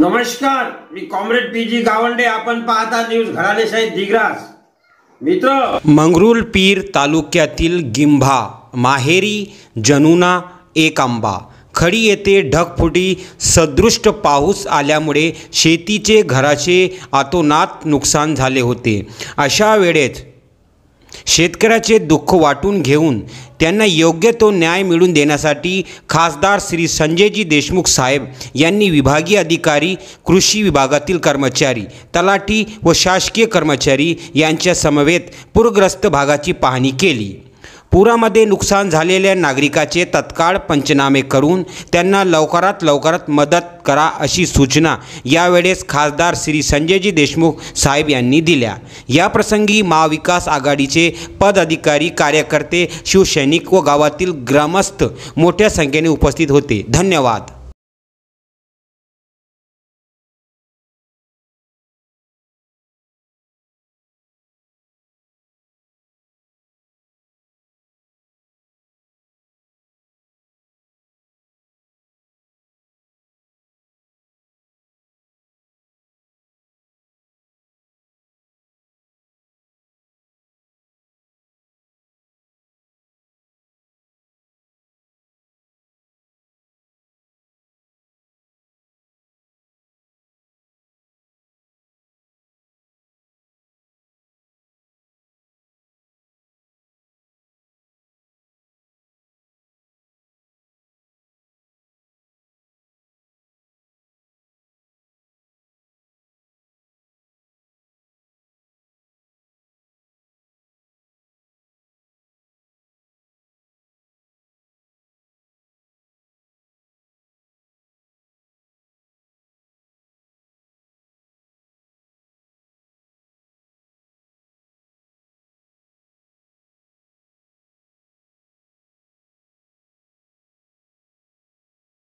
नमस्कार, मी comrade PG Gawande. आपण पाहता न्यूज घराणेशाही दिग्रास. मित्र, मंगरुळपीर तालुक्यातील गिंभा माहेरी जनुना एक आंबा खडी येथे ढगफुटी सदृष्ट पाऊस आल्यामुळे शेतीचे घराचे अतोनात नुकसान झाले होते. अशा वेळेत शेतकऱ्याचे दुःख वाटून घेऊन त्यांना योग्य तो न्याय मिळवून देण्यासाठी खासदार श्री संजयजी देशमुख साहेब यांनी विभागीय अधिकारी, कृषी विभागातील कर्मचारी, तलाठी व शासकीय कर्मचारी यांच्या समवेत पूरग्रस्त भागाची पाहणी केली. पुरामध्ये नुकसान झालेल्या नागरिकाचे तत्काळ पंचनामे करून त्यांना लवकरात मदत करा अशी सूचना यावेळेस खासदार श्री संजयजी देशमुख साहेब यांनी दिल्या. या प्रसंगी महाविकास आघाडीचे पदाधिकारी, कार्यकर्ते, शिवसैनिक व गावातील ग्रामस्थ मोठ्या संख्येने उपस्थित होते. धन्यवाद.